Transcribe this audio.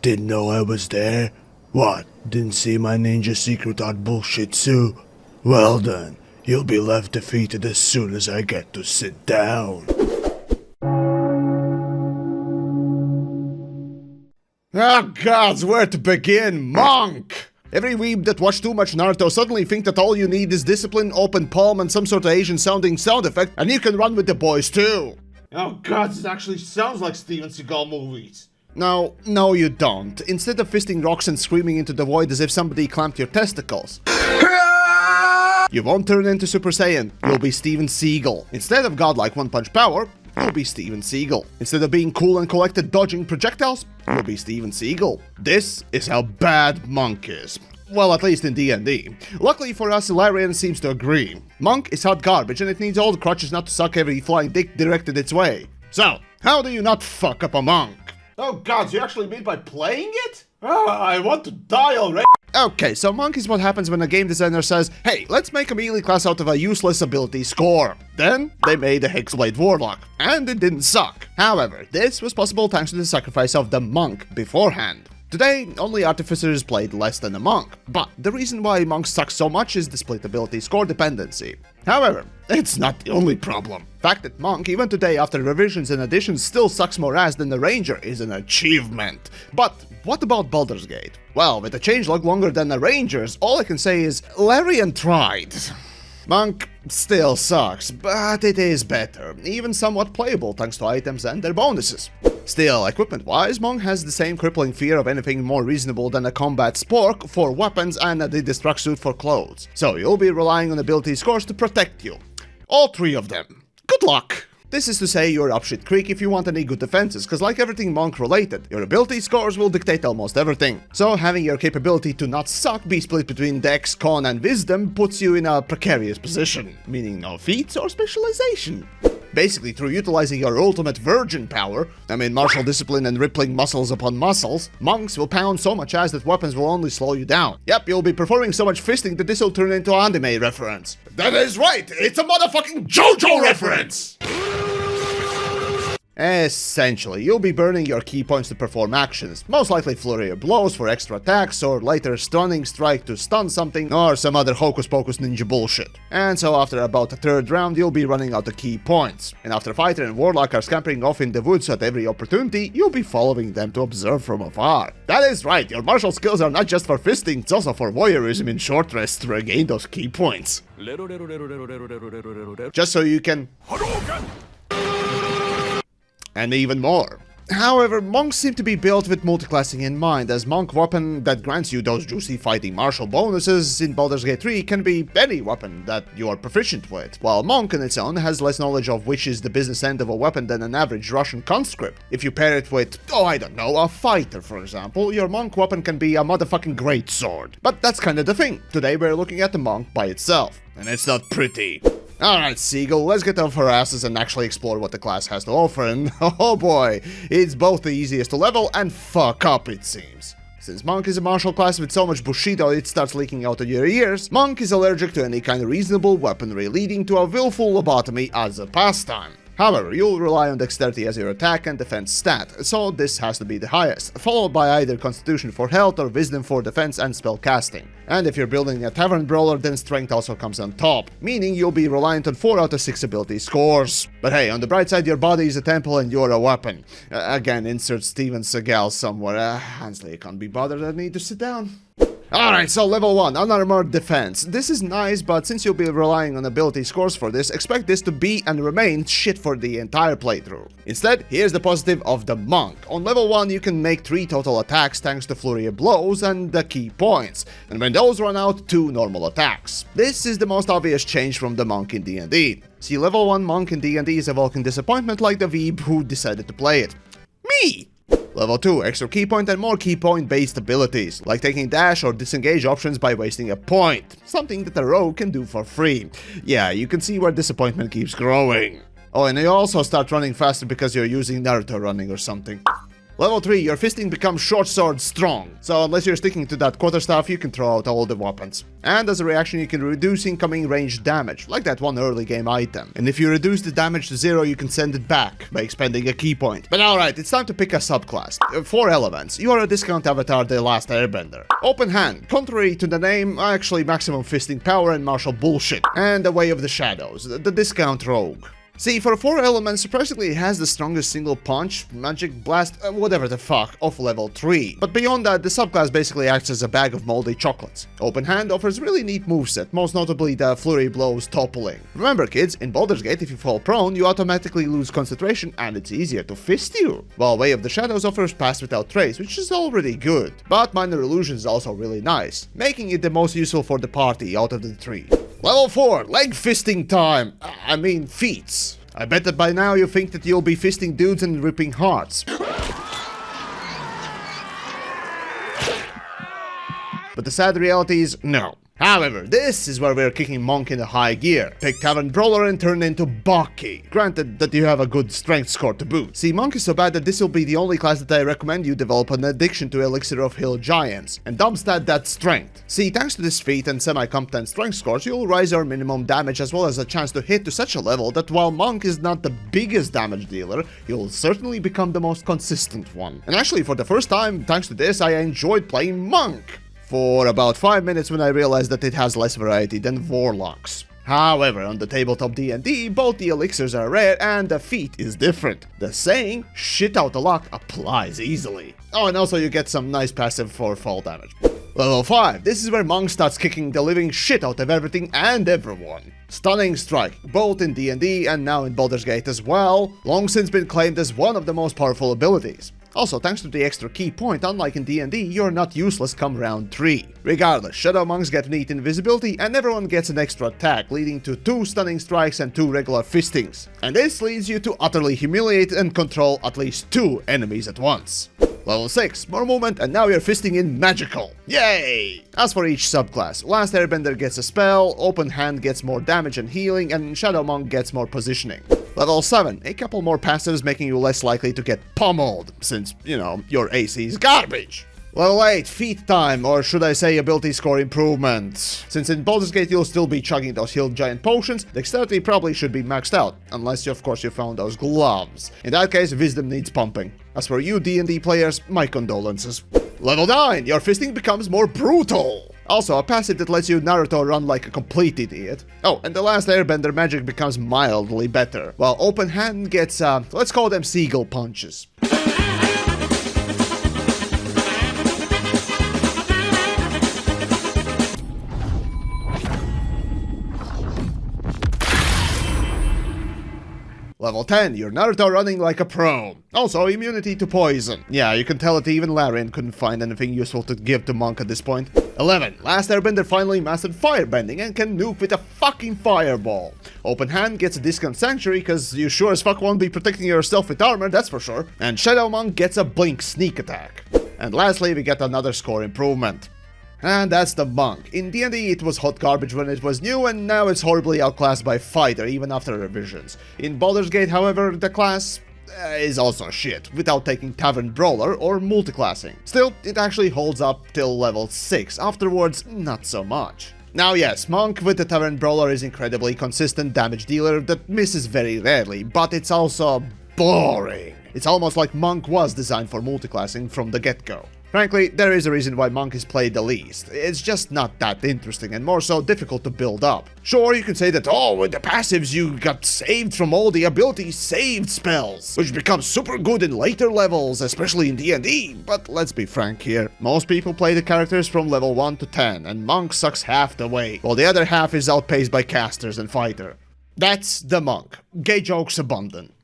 Didn't know I was there? What, didn't see my ninja secret art bullshit too? Well then, you'll be left defeated as soon as I get to sit down. Oh gods, where to begin? Monk! Every weeb that watched too much Naruto suddenly think that all you need is discipline, open palm, and some sort of Asian sounding sound effect, and you can run with the boys too. Oh god, this actually sounds like Steven Seagal movies. No, you don't. Instead of fisting rocks and screaming into the void as if somebody clamped your testicles. You won't turn into Super Saiyan, you'll be Steven Seagal. Instead of godlike one-punch power, you'll be Steven Seagal. Instead of being cool and collected dodging projectiles, you'll be Steven Seagal. This is how bad Monk is. Well, at least in D&D. Luckily for us, Ilarian seems to agree. Monk is hot garbage and it needs all the crutches not to suck every flying dick directed its way. So, how do you not fuck up a monk? Oh gods, you actually mean by playing it? I want to die already. Okay, so monk is what happens when a game designer says, hey, let's make a melee class out of a useless ability score. Then, they made a Hexblade Warlock, and it didn't suck. However, this was possible thanks to the sacrifice of the monk beforehand. Today, only artificers played less than a monk, but the reason why monks suck so much is the split ability score dependency. However, it's not the only problem. The fact that monk, even today after revisions and additions, still sucks more ass than the ranger is an achievement. But what about Baldur's Gate? Well, with a changelog longer than the rangers, all I can say is, Larian tried. Monk still sucks, but it is better, even somewhat playable thanks to items and their bonuses. Still, equipment-wise, Monk has the same crippling fear of anything more reasonable than a combat spork for weapons and a destruct suit for clothes. So you'll be relying on ability scores to protect you. All three of them. Good luck! This is to say you're up shit creek if you want any good defenses, cause like everything monk related, your ability scores will dictate almost everything. So having your capability to not suck be split between dex, con and wisdom puts you in a precarious position, meaning no feats or specialization. Basically, through utilizing your ultimate virgin power, martial discipline and rippling muscles upon muscles, monks will pound so much ass that weapons will only slow you down. Yep, you'll be performing so much fisting that this will turn into an anime reference. That is right, it's a motherfucking JoJo reference! Essentially, you'll be burning your key points to perform actions, most likely flurry of blows for extra attacks, or later stunning strike to stun something, or some other hocus pocus ninja bullshit. And so after about the third round, you'll be running out of key points. And after Fighter and Warlock are scampering off in the woods at every opportunity, you'll be following them to observe from afar. That is right, your martial skills are not just for fisting, it's also for voyeurism in short rests to regain those key points. Just so you can... and even more. However, monks seem to be built with multiclassing in mind, as monk weapon that grants you those juicy fighting martial bonuses in Baldur's Gate 3 can be any weapon that you are proficient with, while monk on its own has less knowledge of which is the business end of a weapon than an average Russian conscript. If you pair it with, a fighter for example, your monk weapon can be a motherfucking great sword. But that's kinda the thing. Today we're looking at the monk by itself, and it's not pretty. Alright, Seagull, let's get off our asses and actually explore what the class has to offer, and oh boy, it's both the easiest to level and fuck up, it seems. Since Monk is a martial class with so much Bushido it starts leaking out of your ears, Monk is allergic to any kind of reasonable weaponry, leading to a willful lobotomy as a pastime. However, you'll rely on dexterity as your attack and defense stat, so this has to be the highest, followed by either constitution for health or wisdom for defense and spell casting. And if you're building a Tavern brawler, then strength also comes on top, meaning you'll be reliant on 4 out of 6 ability scores. But hey, on the bright side, your body is a temple and you're a weapon. Again, insert Steven Seagal somewhere. Honestly, I can't be bothered, I need to sit down. Alright, so level 1, unarmored defense. This is nice, but since you'll be relying on ability scores for this, expect this to be and remain shit for the entire playthrough. Instead, here's the positive of the monk. On level 1, you can make 3 total attacks thanks to flurry of blows and the key points, and when those run out, 2 normal attacks. This is the most obvious change from the monk in D&D. See, level 1 monk in D&D is evoking disappointment like the weeb who decided to play it. Me! Level 2, extra key point and more key point based abilities, like taking dash or disengage options by wasting a point, something that a rogue can do for free. Yeah, you can see where disappointment keeps growing. Oh, and you also start running faster because you're using Naruto running or something. Level 3, your fisting becomes short sword strong, so unless you're sticking to that quarterstaff, you can throw out all the weapons. And as a reaction, you can reduce incoming ranged damage, like that one early game item. And if you reduce the damage to 0, you can send it back by expending a key point. But alright, it's time to pick a subclass. 4 elements. You are a discount avatar, The Last Airbender. Open hand, contrary to the name, actually maximum fisting power and martial bullshit. And the Way of the Shadows, the discount rogue. See, for 4 elements, surprisingly it has the strongest single punch, magic blast, whatever the fuck, of level 3. But beyond that, the subclass basically acts as a bag of moldy chocolates. Open hand offers really neat moveset, most notably the flurry blows toppling. Remember kids, in Baldur's Gate if you fall prone, you automatically lose concentration and it's easier to fist you. While Way of the Shadows offers pass without trace, which is already good. But Minor Illusion is also really nice, making it the most useful for the party out of the 3. Level 4, leg fisting time. I mean feats. I bet that by now you think that you'll be fisting dudes and ripping hearts. But the sad reality is no. However, this is where we're kicking Monk into high gear. Pick Tavern Brawler and turn into Bucky. Granted that you have a good strength score to boot. See, Monk is so bad that this will be the only class that I recommend you develop an addiction to Elixir of Hill Giants, and dumpstat that strength. See, thanks to this feat and semi-competent strength scores, you'll rise your minimum damage as well as a chance to hit to such a level that while Monk is not the biggest damage dealer, you'll certainly become the most consistent one. And actually, for the first time, thanks to this, I enjoyed playing Monk for about 5 minutes when I realized that it has less variety than Warlocks. However, on the tabletop D&D, both the elixirs are rare and the feat is different. The saying, shit out the luck, applies easily. Oh, and also you get some nice passive for fall damage. Level 5, this is where Monk starts kicking the living shit out of everything and everyone. Stunning Strike, both in D&D and now in Baldur's Gate as well, long since been claimed as one of the most powerful abilities. Also, thanks to the extra key point, unlike in D&D, you're not useless come round 3. Regardless, Shadow Monks get neat invisibility and everyone gets an extra attack, leading to 2 stunning strikes and 2 regular fistings. And this leads you to utterly humiliate and control at least 2 enemies at once. Level 6, more movement, and now you're fisting in magical. Yay! As for each subclass, Last Airbender gets a spell, Open Hand gets more damage and healing, and Shadow Monk gets more positioning. Level 7, a couple more passives making you less likely to get pummeled, since, you know, your AC is garbage. Level 8, feat time, or should I say ability score improvement. Since in Baldur's Gate you'll still be chugging those healed giant potions, dexterity probably should be maxed out, unless of course you found those gloves. In that case, wisdom needs pumping. As for you D&D players, my condolences. Level 9, your fisting becomes more brutal. Also, a passive that lets you Naruto run like a complete idiot. Oh, and the Last Airbender magic becomes mildly better, while Open Hand gets, let's call them seagull punches. Level 10, you're Naruto running like a pro. Also, immunity to poison. Yeah, you can tell that even Larian couldn't find anything useful to give to Monk at this point. 11, Last Airbender finally mastered firebending and can nuke with a fucking fireball. Open Hand gets a discount sanctuary, cause you sure as fuck won't be protecting yourself with armor, that's for sure. And Shadow Monk gets a blink sneak attack. And lastly, we get another score improvement. And that's the Monk. In D&D it was hot garbage when it was new, and now it's horribly outclassed by Fighter, even after revisions. In Baldur's Gate, however, the class is also shit, without taking Tavern Brawler or multiclassing. Still, it actually holds up till level 6, afterwards not so much. Now yes, Monk with the Tavern Brawler is incredibly consistent damage dealer that misses very rarely, but it's also boring. It's almost like Monk was designed for multiclassing from the get-go. Frankly, there is a reason why Monk is played the least. It's just not that interesting and more so difficult to build up. Sure, you can say that, oh, with the passives you got saved from all the ability saved spells, which becomes super good in later levels, especially in D&D, but let's be frank here. Most people play the characters from level 1 to 10, and Monk sucks half the way, while the other half is outpaced by casters and fighter. That's the Monk. Gay jokes abundant.